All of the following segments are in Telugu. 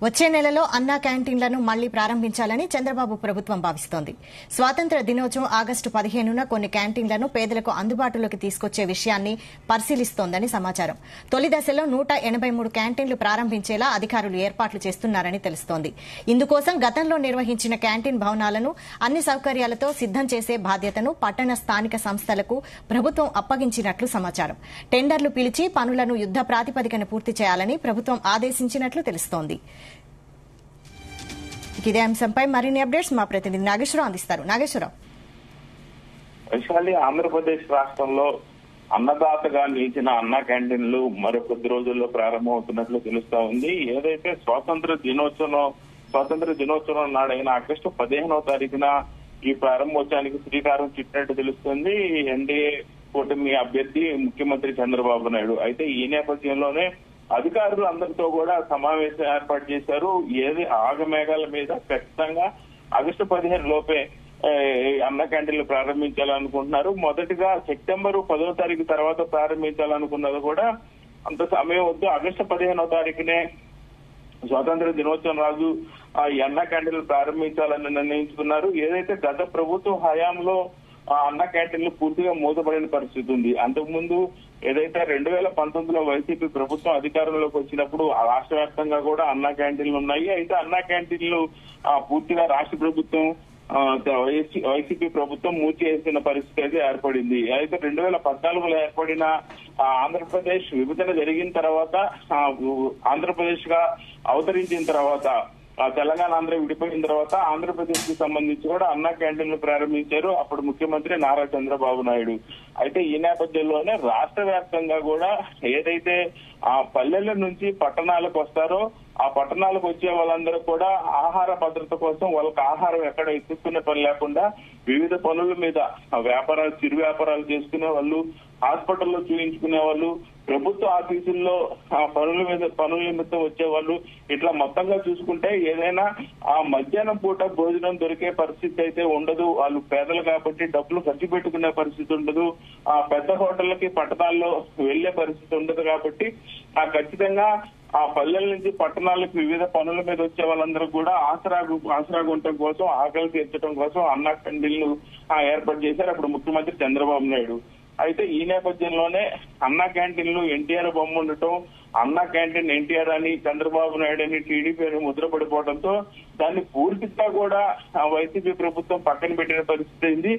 వచ్చే నెలలో అన్నా క్యాంటీన్లను మళ్లీ ప్రారంభించాలని చంద్రబాబు ప్రభుత్వం భావిస్తోంది. స్వాతంత్ర్య దినోత్సవం ఆగస్టు 15న కొన్ని క్యాంటీన్లను పేదలకు అందుబాటులోకి తీసుకొచ్చే విషయాన్ని పరిశీలిస్తోందని సమాచారం. తొలి దశలో 183 క్యాంటీన్లు ప్రారంభించేలా అధికారులు ఏర్పాట్లు చేస్తున్నారని తెలుస్తోంది. ఇందుకోసం గతంలో నిర్వహించిన క్యాంటీన్ భవనాలను అన్ని సౌకర్యాలతో సిద్దం చేసే బాధ్యతను పట్టణ స్థానిక సంస్థలకు ప్రభుత్వం అప్పగించినట్లు సమాచారం. టెండర్లు పిలిచి పనులను యుద్ద ప్రాతిపదికన పూర్తి చేయాలని ప్రభుత్వం ఆదేశించినట్లు తెలుస్తోంది. ఇదే అంశంపై మరిన్ని అప్డేట్స్ మా ప్రతినిధి నాగేశ్వరరావు అందిస్తారు. నాగేశ్వరరావు, వైశాలి, ఆంధ్రప్రదేశ్ రాష్ట్రంలో అన్నదాతగా నిలిచిన అన్నా క్యాంటీన్లు మరో కొద్ది రోజుల్లో ప్రారంభమవుతున్నట్లు తెలుస్తా ఉంది. ఏదైతే స్వాతంత్ర దినోత్సవం నాడైన ఆగస్టు 15వ తారీఖున ఈ ప్రారంభోత్సవానికి శ్రీకారం చుట్టినట్టు తెలుస్తుంది ఎన్డీఏ కూటమి అభ్యర్థి ముఖ్యమంత్రి చంద్రబాబు నాయుడు. అయితే ఈ నేపథ్యంలోనే అధికారులు అందరితో కూడా సమావేశం ఏర్పాటు చేశారు. ఏది ఆగమేఘాల మీద ఖచ్చితంగా ఆగస్టు 15 లోపే అన్న క్యాంటీన్లు ప్రారంభించాలనుకుంటున్నారు. మొదటిగా సెప్టెంబర్ 10వ తారీఖు తర్వాత ప్రారంభించాలనుకున్నది కూడా అంత సమయం వద్దు. ఆగస్టు 15వ తారీఖునే స్వాతంత్ర దినోత్సవం రోజు ఈ అన్న క్యాంటీన్లు ప్రారంభించాలని నిర్ణయించుకున్నారు. ఏదైతే గత ప్రభుత్వ హయాంలో అన్న క్యాంటీన్లు పూర్తిగా మూతపడిన పరిస్థితి ఉంది. అంతకుముందు ఏదైతే 2019లో వైసీపీ ప్రభుత్వం అధికారంలోకి వచ్చినప్పుడు రాష్ట్ర వ్యాప్తంగా కూడా అన్న క్యాంటీన్లు ఉన్నాయి. అయితే అన్న క్యాంటీన్లు పూర్తిగా రాష్ట్ర ప్రభుత్వం వైసీపీ ప్రభుత్వం మూసివేసిన పరిస్థితి అయితే ఏర్పడింది. అయితే 2014లో ఏర్పడిన ఆంధ్రప్రదేశ్ విభజన జరిగిన తర్వాత ఆంధ్రప్రదేశ్ గా అవతరించిన తర్వాత తెలంగాణ ఆంధ్ర విడిపోయిన తర్వాత ఆంధ్రప్రదేశ్ కి సంబంధించి కూడా అన్నా క్యాంటీన్లు ప్రారంభించారు అప్పుడు ముఖ్యమంత్రి నారా చంద్రబాబు నాయుడు. అయితే ఈ నేపథ్యంలోనే రాష్ట్ర వ్యాప్తంగా కూడా ఏదైతే ఆ పల్లెల నుంచి పట్టణాలకు వస్తారో ఆ పట్టణాలకు వచ్చే వాళ్ళందరూ కూడా ఆహార భద్రత కోసం వాళ్ళకి ఆహారం ఎక్కడ ఎత్తుక్కునే పని లేకుండా వివిధ పనుల మీద చిరు వ్యాపారాలు చేసుకునే వాళ్ళు, హాస్పిటల్లో చూయించుకునే వాళ్ళు, ప్రభుత్వ ఆఫీసుల్లో పనుల నిమిత్తం వచ్చేవాళ్ళు, ఇట్లా మొత్తంగా చూసుకుంటే ఏదైనా ఆ మధ్యాహ్నం పూట భోజనం దొరికే పరిస్థితి అయితే ఉండదు. వాళ్ళు పేదలు కాబట్టి డబ్బులు ఖర్చు పెట్టుకునే పరిస్థితి ఉండదు. ఆ పెద్ద హోటళ్లకి పట్టణాల్లో వెళ్లే పరిస్థితి ఉండదు. కాబట్టి ఖచ్చితంగా ఆ పల్లెల నుంచి పట్టణాలకు వివిధ పనుల మీద వచ్చే వాళ్ళందరూ కూడా ఆసరా ఉండటం కోసం, ఆకలి తీర్చడం కోసం అన్నా క్యాంటీన్లు ఏర్పాటు చేశారు అప్పుడు ముఖ్యమంత్రి చంద్రబాబు నాయుడు. అయితే ఈ నేపథ్యంలోనే అన్నా క్యాంటీన్లు ఎన్టీఆర్ బొమ్మ ఉండటం, అన్నా క్యాంటీన్ ఎన్టీఆర్ అని చంద్రబాబు నాయుడు అని టీడీపీ అని ముద్రపడిపోవడంతో దాన్ని పూర్తిగా కూడా వైసీపీ ప్రభుత్వం పక్కన పెట్టిన పరిస్థితి అయింది.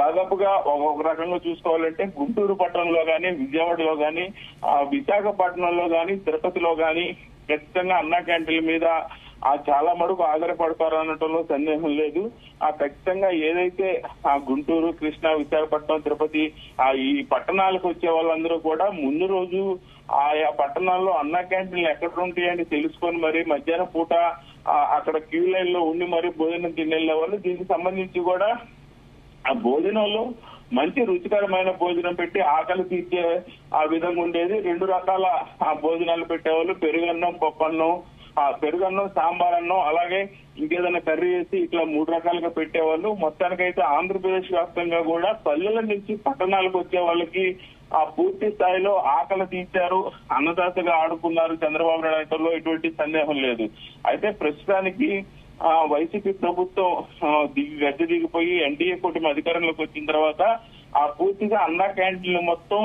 దాదాపుగా ఒక రకంగా చూసుకోవాలంటే గుంటూరు పట్టణంలో గానీ, విజయవాడలో గానీ, విశాఖపట్నంలో గానీ, తిరుపతిలో గానీ ఖచ్చితంగా అన్నా క్యాంటీన్ల మీద చాలా మటుకు ఆధారపడతారు అనటంలో సందేహం లేదు. ఖచ్చితంగా ఏదైతే గుంటూరు, కృష్ణా, విశాఖపట్నం, తిరుపతి ఈ పట్టణాలకు వచ్చే వాళ్ళందరూ కూడా ముందు రోజు ఆయా పట్టణాల్లో అన్నా క్యాంటీన్లు ఎక్కడ ఉంటాయని తెలుసుకొని మరి మధ్యాహ్నం పూట అక్కడ క్యూ లైన్ లో ఉండి మరి భోజనం తినేళ్ళ వాళ్ళు. దీనికి సంబంధించి కూడా ఆ భోజనంలో మంచి రుచికరమైన భోజనం పెట్టి ఆకలి తీర్చే ఆ విధంగా ఉండేది. 2 రకాల భోజనాలు పెట్టేవాళ్ళు, పెరుగన్నం, పప్పన్నం, పెరుగన్నం, సాంబార్ అన్నం, అలాగే ఇంకేదైనా కర్రీ వేసి ఇట్లా 3 రకాలుగా పెట్టేవాళ్ళు. మొత్తానికైతే ఆంధ్రప్రదేశ్ వ్యాప్తంగా కూడా పల్లెల నుంచి పట్టణాలకు వచ్చే వాళ్ళకి పూర్తి స్థాయిలో ఆకలి తీర్చారు, అన్నదాతగా ఆడుకున్నారు చంద్రబాబు నాయుడులో ఎటువంటి సందేహం లేదు. అయితే ప్రస్తుతానికి వైసీపీ ప్రభుత్వం గద్దె దిగిపోయి ఎన్డీఏ కూటమి అధికారంలోకి వచ్చిన తర్వాత పూర్తిగా అన్నా క్యాంటీన్లు మొత్తం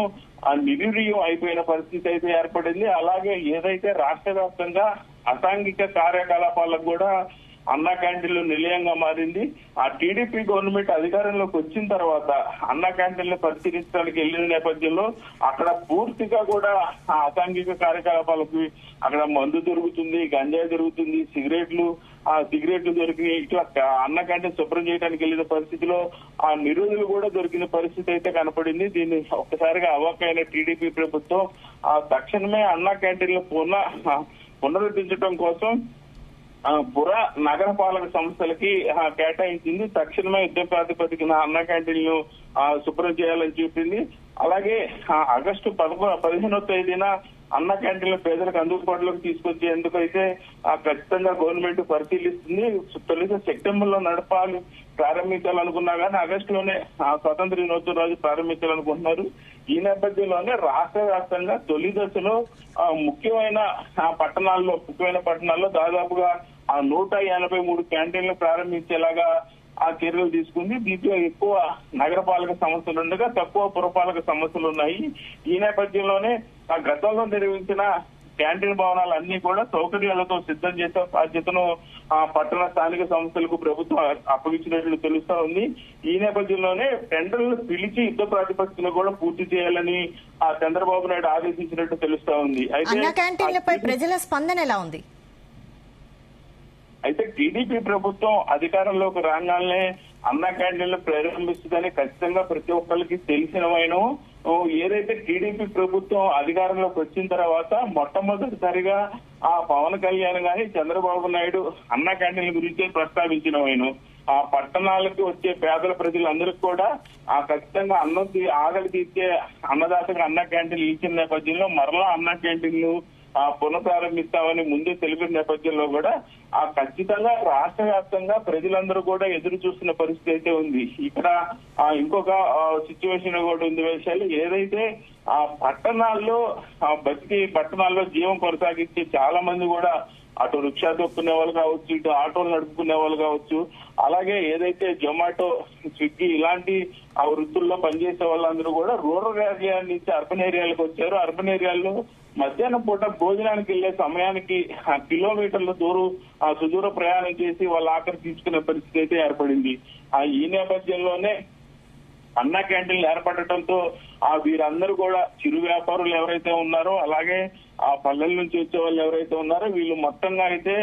నిర్వీర్యం అయిపోయిన పరిస్థితి అయితే ఏర్పడింది. అలాగే ఏదైతే రాష్ట్ర వ్యాప్తంగా అసాంఘిక కార్యకలాపాలకు కూడా అన్నా క్యాంటీన్లు నిలయంగా మారింది. టీడీపీ గవర్నమెంట్ అధికారంలోకి వచ్చిన తర్వాత అన్నా క్యాంటీన్లు పరిశీలించడానికి వెళ్లిన నేపథ్యంలో అక్కడ పూర్తిగా కూడా అసాంఘిక కార్యకలాపాలకు అక్కడ మందు దొరుకుతుంది, గంజాయి దొరుకుతుంది, సిగరెట్లు దొరికి ఇట్లా అన్న క్యాంటీన్ శుభ్రం చేయడానికి వెళ్లిన పరిస్థితిలో నిరోధులు కూడా దొరికిన పరిస్థితి అయితే కనపడింది. దీన్ని ఒక్కసారిగా అవాక్కైన టీడీపీ ప్రభుత్వం తక్షణమే అన్నా క్యాంటీన్లు పునరుద్ధరించడం కోసం నగరపాలక సంస్థలకి కేటాయించింది. తక్షణమే యుద్ధ ప్రాతిపదికన అన్న క్యాంటీన్లు శుభ్రం చేయాలని చెప్పింది. అలాగే ఆగస్టు 15వ తేదీన అన్న క్యాంటీన్ల పేదలకు అందుబాటులోకి తీసుకొచ్చేందుకైతే ఖచ్చితంగా గవర్నమెంట్ పరిశీలిస్తుంది. తొలిత సెప్టెంబర్ లో ప్రారంభించాలనుకున్నా కానీ ఆగస్టులోనే స్వాతంత్ర దినోత్సవం రోజు ప్రారంభించాలనుకుంటున్నారు. ఈ నేపథ్యంలోనే రాష్ట్ర వ్యాప్తంగా తొలి దశలో ముఖ్యమైన పట్టణాల్లో దాదాపుగా 183 క్యాంటీన్లు ప్రారంభించేలాగా ఆ చర్యలు తీసుకుంది. దీంట్లో ఎక్కువ నగరపాలక సంస్థలు ఉండగా తక్కువ పురపాలక సంస్థలు ఉన్నాయి. ఈ నేపథ్యంలోనే ఆ గతంలో నిర్వహించిన క్యాంటీన్ భవనాలన్నీ కూడా సౌకర్యాలతో సిద్ధం చేసే బాధ్యతను పట్టణ స్థానిక సంస్థలకు ప్రభుత్వం అప్పగించినట్లు తెలుస్తా ఉంది. ఈ నేపథ్యంలోనే టెండర్లు పిలిచి యుద్ధ ప్రాతిపదికన కూడా పూర్తి చేయాలని చంద్రబాబు నాయుడు ఆదేశించినట్టు తెలుస్తా ఉంది. అయితే క్యాంటీన్లపై ప్రజల స్పందన ఎలా ఉంది? అయితే టీడీపీ ప్రభుత్వం అధికారంలోకి రాగానే అన్న క్యాంటీన్లు ప్రారంభిస్తుందని ఖచ్చితంగా ప్రతి ఒక్కరికి తెలిసినమైన ఏదైతే టీడీపీ ప్రభుత్వం అధికారంలోకి వచ్చిన తర్వాత మొట్టమొదటిసారిగా పవన్ కళ్యాణ్ గాని చంద్రబాబు నాయుడు అన్న క్యాంటీన్ల గురించే ప్రస్తావించినవైన ఆ పట్టణాలకు వచ్చే పేదల ప్రజలందరికీ కూడా ఖచ్చితంగా ఆకలి తీర్చే అన్నదాతగా అన్న క్యాంటీన్లు ఇచ్చిన నేపథ్యంలో మరలా అన్న క్యాంటీన్లు పునఃప్రారంభిస్తామని ముందే తెలిపిన నేపథ్యంలో కూడా ఖచ్చితంగా రాష్ట్ర వ్యాప్తంగా ప్రజలందరూ కూడా ఎదురు చూస్తున్న పరిస్థితి అయితే ఉంది. ఇక్కడ ఇంకొక సిచ్యువేషన్ కూడా ఉంది. విషయాలు ఏదైతే పట్టణాల్లో జీవం కొనసాగించే చాలా మంది కూడా అటు రిక్షా తొక్కునే వాళ్ళు కావచ్చు, ఇటు ఆటోలు నడుపుకునే వాళ్ళు కావచ్చు, అలాగే ఏదైతే జొమాటో, స్విగ్గీ ఇలాంటి వృత్తుల్లో పనిచేసే వాళ్ళందరూ కూడా రూరల్ ఏరియా నుంచి అర్బన్ ఏరియాలకు వచ్చారు. అర్బన్ ఏరియాల్లో మధ్యాహ్నం పూట భోజనానికి వెళ్లే సమయానికి కిలోమీటర్ల సుదూర ప్రయాణం చేసి వాళ్ళు ఆఖరి తీసుకునే పరిస్థితి అయితే ఏర్పడింది. ఈ నేపథ్యంలోనే అన్న క్యాంటీన్లు ఏర్పడటంతో వీరందరూ కూడా చిరు వ్యాపారులు ఎవరైతే ఉన్నారో అలాగే పల్లెల నుంచి వచ్చే వాళ్ళు ఎవరైతే ఉన్నారో వీళ్ళు మొత్తంగా అయితే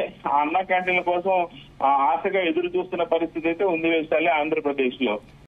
అన్న క్యాంటీన్ల కోసం ఆశగా ఎదురు చూస్తున్న పరిస్థితి అయితే ఉంది వేసాలి ఆంధ్రప్రదేశ్ లో.